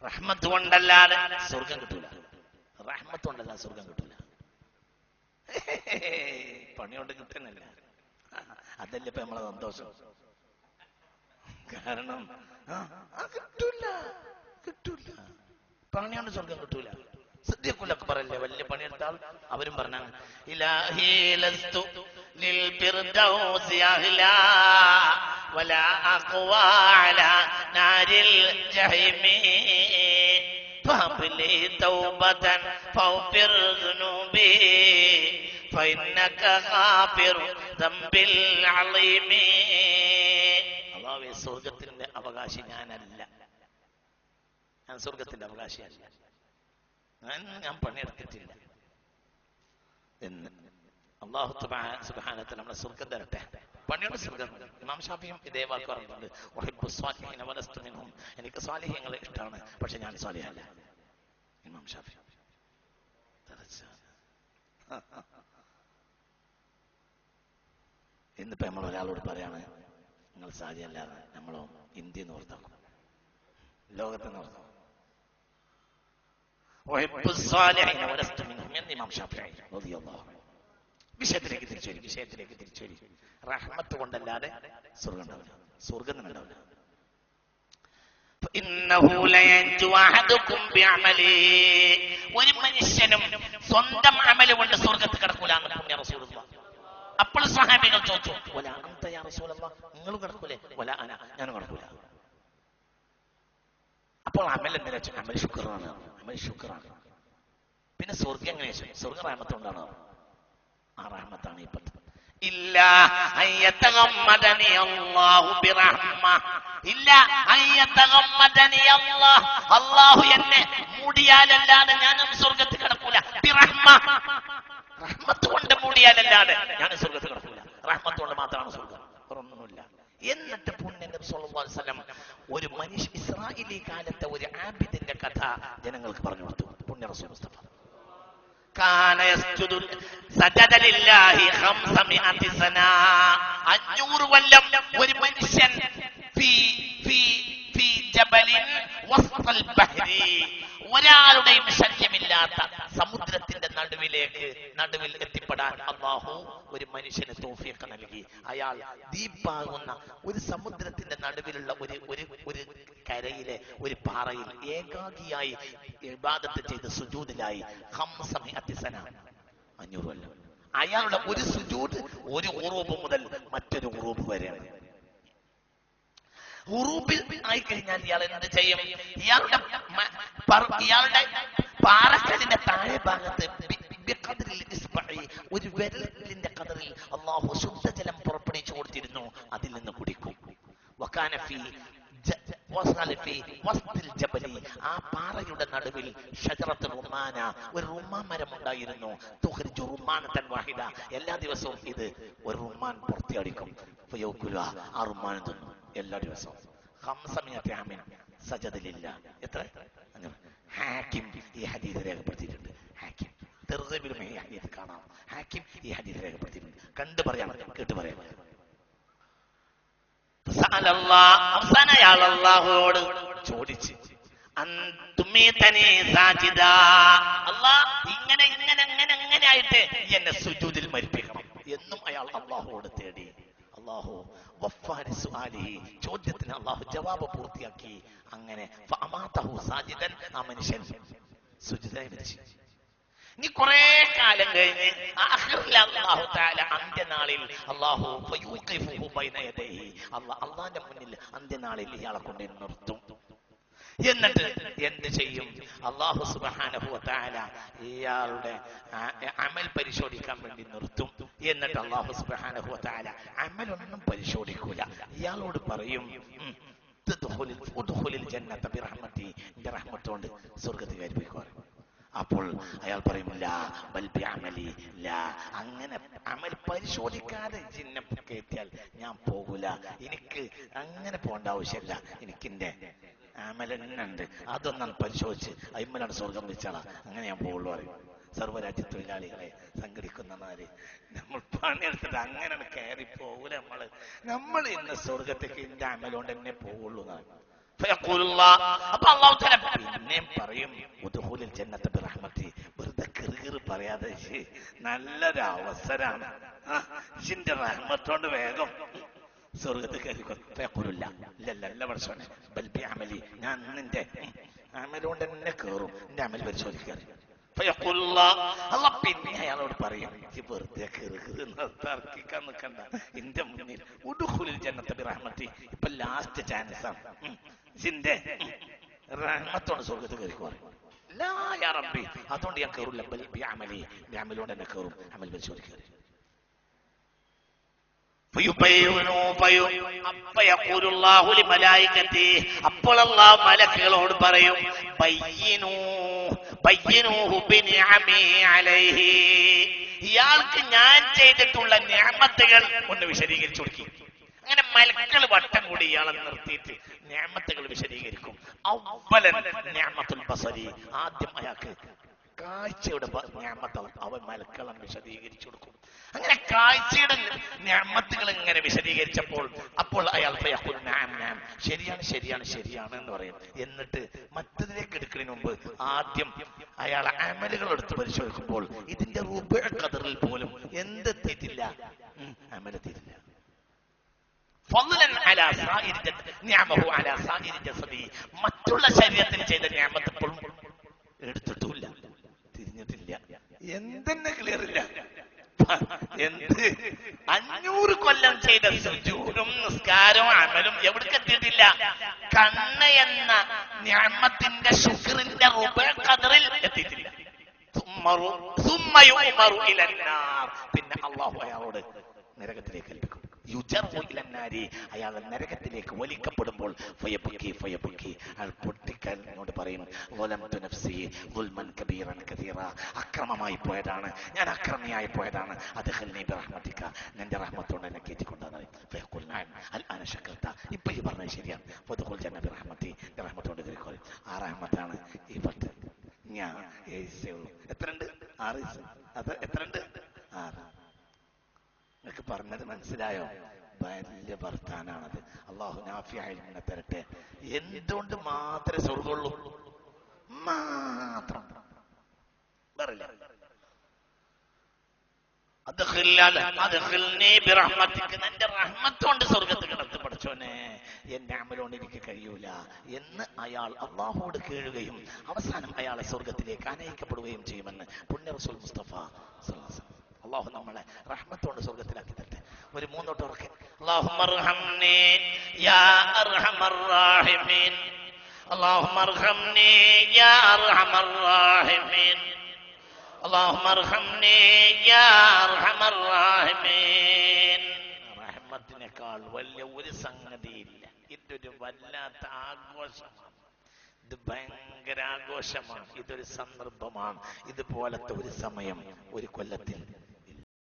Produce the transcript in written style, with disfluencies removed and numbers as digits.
റഹ്മത്ത് കൊണ്ടല്ലാതെ സ്വർഗം കിട്ടൂല. റഹ്മത്ത് കൊണ്ടല്ലാതെ സ്വർഗം കിട്ടൂല. പണിയോണ്ട് കിട്ടുന്നില്ല. അതല്ലേ ഇപ്പൊ നമ്മളെ സന്തോഷം. കാരണം കിട്ടൂല, കിട്ടൂല. പണിയോണ്ട് സ്വർഗം കിട്ടൂല. സിദ്ദീഖുലൊക്കെ പറയല്ലേ, വലിയ പണിയെടുത്ത ആൾ, അവരും പറഞ്ഞാണ് ഇലാഹി ലസ്തു ലിൽ ഫിർദൗസി അഹ്ലാ വലാ അഖ്വാ അലാ നാരിൽ ജഹീമി ഫഹ്ലി തൗബതൻ ഫൗഫിർ ദുനൂബി ഫഇന്നക ഗാഫിറു ദംബിൽ അളീമി. അല്ലാഹുവേ, സ്വർഗ്ഗത്തിന്റെ അവകാശി ഞാനല്ല, ഞാൻ സ്വർഗ്ഗത്തിന്റെ അവകാശിയല്ല, ഞാൻ പണിയെടുത്തിട്ടില്ല എന്ന് അല്ലാഹു സുബ്ഹാനഹു വ തആല നമ്മളെ സ്വർഗ്ഗം തരട്ടെ. പണിയുടെ സ്വർഗ്ഗം. ഇമാം ഷാഫിയും ഇതേ വാക്ക് പറഞ്ഞിട്ടുണ്ട്, ഉഹിബ്ബു സ്വാലിഹീന വലസ്തു മിൻഹും, എനിക്ക് സ്വാലിഹീങ്ങളെ ഇഷ്ടമാണ്, പക്ഷെ ഞാൻ സ്വാലിഹല്ല. ഇമാം ഷാഫി. ഇന്നിപ്പോ നമ്മൾ ഒരാളോട് പറയാണ് നിങ്ങൾ സാലിഹല്ലാതെ, നമ്മളോ ഇന്ത്യ നോർത്താക്കും, ലോകത്തെ നോർത്താക്കും. വിഷയത്തിലേക്ക് തിരിച്ചുവരി. റഹ്മത്ത് കൊണ്ടല്ലാതെ സ്വർഗം ഉണ്ടാവില്ല, സ്വർഗം തന്നെ ഉണ്ടാവില്ല. ഒരു മനുഷ്യനും സ്വന്തം അമല് കൊണ്ട് സ്വർഗത്ത് കിടക്കൂല എന്ന് പുണ്യ റസൂലുള്ളാഹി. അപ്പോൾ സ്വഹാബികൾ ചോദിച്ചു, വലാ അൻത യാ റസൂലല്ലാഹ്, നിങ്ങളും കിടക്കൂലേ? വലാ അന, ഞാനും കിടക്കൂല. അപ്പോൾ അമൽ എന്തിനാ? അമൽ ശുക്റാണ്, അമൽ ശുക്റാണ്. പിന്നെ സ്വർഗ്ഗം എങ്ങനെയാ? സ്വർഗ്ഗ റഹ്മത്ത് കൊണ്ടാണ്. ആ റഹ്മത്താണ് ഈ പത്ത്. ഇല്ല അയ്യതഗമ്മദനി അല്ലാഹു ബിറഹ്മ, ഇല്ല അയ്യതഗമ്മദനി അല്ലാഹ്, അല്ലാഹു എന്നെ മൂടിയാലല്ലാതെ ഞാനും സ്വർഗ്ഗത്തിൽ കിടക്കൂല. ബിറഹ്മ, റഹ്മത്ത് കൊണ്ട് മൂടിയാലല്ലാതെ ഞാൻ സ്വർഗ്ഗത്തിൽ കിടക്കൂല. റഹ്മത്ത് കൊണ്ട് മാത്രമാണ് സ്വർഗ്ഗം, ഒന്നുമില്ല. എന്നിട്ട് പുണ്യ നബി സല്ലല്ലാഹു അലൈഹി വസല്ലം ഒരു മനുഷ്യ, ഇസ്രായേലി കാലത്തെ ഒരു ആബിദിന്റെ കഥ ജനങ്ങൾക്ക് പറഞ്ഞു കൊടുത്തു. പുണ്യ റസൂൽ മുസ്തഫ കാന യസ്ജുദു സജദ ലില്ലാഹി 500 സന, 500 കൊല്ലം ഒരു മനുഷ്യൻ ഫീ ജബലിൻ വസ്തൽ ബഹ്രി, ഒരാളുടെയും ശല്യമില്ലാത്ത സമുദ്രത്തിന്റെ നടുവിൽ എത്തിപ്പെടാൻ അല്ലാഹു ഒരു മനുഷ്യന് തൗഫീഖ് നൽകി. അയാൾ ദീപാകുന്ന ഒരു സമുദ്രത്തിന്റെ നടുവിലുള്ള ഒരു കരയിലെ ഒരു പാറയിൽ ഏകാഗിയായി ഇബാദത്ത് ചെയ്ത് സുജൂദിലായി 500 സന, 500 കൊല്ലം. അയാളുടെ ഒരു സുജൂദ് ഒരു ഉറൂബ് മുതൽ മറ്റൊരു ഉറൂബ് വരെയാണ്. ഉറൂബിൽ ആയിക്കഴിഞ്ഞാൽ ഇയാൾ എന്ത് ചെയ്യും? ഇയാളുടെ പാറക്കലിന്റെ താഴെ ഭാഗത്ത് ഒരു വിരലിന്റെ കതറിൽ അല്ലാഹു ശുദ്ധജലം പുറപ്പെടുവിച്ചു കൊടുത്തിരുന്നു, അതിൽ നിന്ന് കുടിക്കും. ആ പാറയുടെ നടുവിൽ ഷജറത്തുൽ റുമാന, ഒരു റുമ്മാൻ മരം ഉണ്ടായിരുന്നു. എല്ലാ ദിവസവും ഇത് ഒരു റുമ്മാൻ പുറത്തിയടിക്കും. ആ റുമ്മാൻ തിന്നു എല്ലാ ദിവസവും. 500 സജദലില്ല. എത്ര? ഹാക്കിം ഈ ഹദീസ് രേഖപ്പെടുത്തിയിട്ടുണ്ട്. ഹാക്കിം തെർഗീബിലും ഈ ഹദീസ് കാണാം. ഹാക്കിം ഈ ഹദീസ് രേഖപ്പെടുത്തിയിട്ടുണ്ട്. കണ്ടു പറയാം, കേട്ട് പറയാം. അവസാന അയാൾ അല്ലാഹുവോട് ചോദിച്ച്, ഇങ്ങനെ ആയിട്ട് എന്നെ സുജൂദിൽ മരിപ്പിക്കണം എന്നും അയാൾ അല്ലാഹുവോട് തേടി. അല്ലാഹു ചോദ്യത്തിന് അല്ലാഹു ജവാബ് പൂർത്തിയാക്കി. അങ്ങനെ ആ മനുഷ്യൻ സുജൂദിലായി മരിച്ചു. ഇനി കുറെ കാലം കഴിഞ്ഞ് അന്ത്യനാളിൽ അള്ളാന്റെ മുന്നിൽ അന്ത്യനാളിൽ ഇയാളെ കൊണ്ട് നിർത്തും. എന്നിട്ട് എന്ത് ചെയ്യും? അല്ലാഹു സുബ്ഹാനഹു വ തആല ഇയാളുടെ അമൽ പരിശോധിക്കാൻ വേണ്ടി നിർത്തും. എന്നിട്ട് അല്ലാഹു സുബ്ഹാനഹു വ തആല അമലൊന്നും പരിശോധിക്കൂല. ഇയാളോട് പറയും, ജന്നത ബിറഹ്മതി, എന്റെ റഹ്മത്ത് കൊണ്ട് സ്വർഗ്ഗത്തിൽ കയറിപ്പോയിക്കോ. അപ്പോൾ അയാൾ പറയും, അങ്ങനെ അമൽ പരിശോധിക്കാതെ ജിന്നെ കയറ്റിയാൽ ഞാൻ പോകൂല, എനിക്ക് അങ്ങനെ പോകേണ്ട ആവശ്യമില്ല, എനിക്കെന്റെ അമലുണ്ട്, അതൊന്നും പരിശോധിച്ച് അയിമ്മലാണ് സ്വർഗം വെച്ചാളാ, അങ്ങനെ ഞാൻ പോകുള്ളൂ പറയും. സർവ്വരാജ്യ തൊഴിലാളികളെ സംഘടിക്കുന്നമാര് നമ്മൾ പണിയെടുത്തിട്ട് അങ്ങനെ കയറി പോകൂല. നമ്മൾ ഇന്ന് സ്വർഗത്തേക്ക് എന്റെ അമലുകൊണ്ട് തന്നെ പോകുള്ളൂ എന്നാണ്. അപ്പൊ അല്ലാഹു തആല പറയും ഉദ്ഖുലുൽ ജന്നത ബിറഹ്മതി. വെറുതെ കിറുകിറ് പറയാതെ നല്ലൊരു അവസരാണ്, ജിന്റെ റഹ്മത്തോണ്ട് വേഗം സ്വർഗത്തിൽ കയറിക്കൊല്ല. ഇല്ല പഠിച്ചോനെ, ബൽ ബി അമലി, ഞാൻ നിന്റെ അമലുകൊണ്ട് തന്നെ കയറും, എന്റെ അമൽ പരിശോധിക്കാൻ. അല്ല പിന്നെ അയാളോട് പറയും, വെറുതെ കിറുകിറ് തർക്കിക്കാൻ നിൽക്കണ്ട, എന്റെ മുന്നിൽ ഉദ്ഖുലുൽ ജന്നത ബിറഹ്മതി. ഇപ്പൊ ലാസ്റ്റ് ചാൻസ് ആണ്, ജിന്റെ റഹ്മത്തോട് സ്വർഗത്തിൽ കയറിക്കോ. ലാ യാ റബ്ബി, അതുകൊണ്ട് ഞാൻ കയറില്ല, ബൽ ബി അമലി, എന്റെ അമലുകൊണ്ട് തന്നെ കയറും, അമൽ പരിശോധിക്കാൻ. അപ്പോൾ അല്ലാഹു മലക്കുകളോട് പറയും, ഇയാൾക്ക് ഞാൻ ചെയ്തിട്ടുള്ള നിഅമത്തുകൾ ഒന്ന് വിശദീകരിച്ചു കൊടുക്കി. അങ്ങനെ മലക്കുകൾ വട്ടം കൂടി ഇയാളെ നിർത്തിയിട്ട് നിഅമത്തുകൾ വിശദീകരിക്കും. അവ്വലൻ നിഅമത്തുൽ ബസരി, ആദ്യം അയാൾക്ക് കാഴ്ചയുടെ നിഅമത്ത് അവൻ മലക്കുകളെ വിശദീകരിച്ചു കൊടുക്കും. അങ്ങനെ കാഴ്ചയുടെ നിഅമത്തുകൾ ഇങ്ങനെ വിശദീകരിച്ചപ്പോൾ അപ്പോൾ അയാൾ ശരിയാണ് എന്ന് പറയും. എന്നിട്ട് മറ്റതിലേക്ക് എടുക്കുന്നതിന് മുമ്പ് ആദ്യം അയാൾ അമലുകൾ എടുത്ത് പരിശോധിക്കുമ്പോൾ ഇതിന്റെ റുബഉ ഖദറിൽ പോലും എന്തെത്തിയിട്ടില്ല, അമലെത്തിയിട്ടില്ല. മറ്റുള്ള ശരീരത്തിന് ചെയ്ത നിഅമത്ത് ഇപ്പോഴും എടുത്തിട്ടില്ല, തിരിഞ്ഞിട്ടില്ല. എന്തെന്നെ ക്ലിയർ ഇല്ല. എന്ത് 500 കൊല്ലം ചെയ്ത സുജൂദും നിസ്കാരവും അമലും എവിടേക്ക് എത്തിയിട്ടില്ല? കണ്ണ് എന്ന നിഅമത്തിന്റെ ശുക്റിന്റെ റുബഉ ഖദറിൽ എത്തിയിട്ടില്ല. പിന്നെ അല്ലാഹു അയാളോട് നരകത്തിലേക്ക് കൽപ്പിക്കും. അയാൾ നരകത്തിലേക്ക് വലിക്കപ്പെടുമ്പോൾ അയാൾ പൊട്ടിക്കലിനോട് പറയും, അക്രമമായി പോയതാണ്, ഞാൻ അക്രമിയായി പോയതാണ്, നിന്റെ റഹ്മത്തോട് എന്നെ കയറ്റിക്കൊണ്ടാണ്. ഇപ്പൊ ഈ പറഞ്ഞത് ശരിയാണ്, റഹ്മത്തോട് കയറിക്കോളും. ആ റഹ്മത്താണ് ഈ പത്ത്. ഞാൻ എത്രണ്ട്? 6. അത് എത്രണ്ട്? 6. നിങ്ങൾക്ക് പറഞ്ഞത് മനസ്സിലായോ? വലിയ വർത്താനാണത്. അള്ളാഹു നാഫിയായി തരട്ടെ. എന്തുകൊണ്ട് മാത്രമേ സ്വർഗമുള്ളൂ? മാത്രം പറയില്ല. എന്റെ റഹ്മത്തോണ്ട് സ്വർഗത്ത് കിടത്ത് പഠിച്ചോനെ, എന്റെ അമലോണ്ട് എനിക്ക് കഴിയൂല എന്ന് അയാൾ അള്ളാഹുവോട് കേഴുകയും അവസാനം അയാളെ സ്വർഗത്തിലേക്ക് അനയിക്കപ്പെടുകയും ചെയ്യുമെന്ന് പുണ്യ റസൂൽ മുസ്തഫ സ്വല്ലല്ലാഹു അലൈഹി വസല്ലം. അള്ളാഹു നമ്മളെ റഹ്മത്തോണ്ട് സ്വർഗത്തിലാക്കി തരട്ടെ. ഒരു 3 തൊട്ട് ഉറക്കെ അല്ലാഹുമ്മർഹംനി യാ അർഹമർ റഹീമീൻ, അല്ലാഹുമ്മർഹംനി യാ അർഹമർ റഹീമീൻ, അല്ലാഹുമ്മർഹംനി യാ അർഹമർ റഹീമീൻ. റഹ്മത്തിനേക്കാൾ വലിയ ഒരു സംഗതിയില്ല. ഇതൊരു വല്ലാത്ത ആഘോഷമാണ്, ഇത് ഭയങ്കര ആഘോഷമാണ്, ഇതൊരു സന്ദർഭമാണ്. ഇതുപോലത്തെ ഒരു സമയം ഒരു കൊല്ലത്തിൽ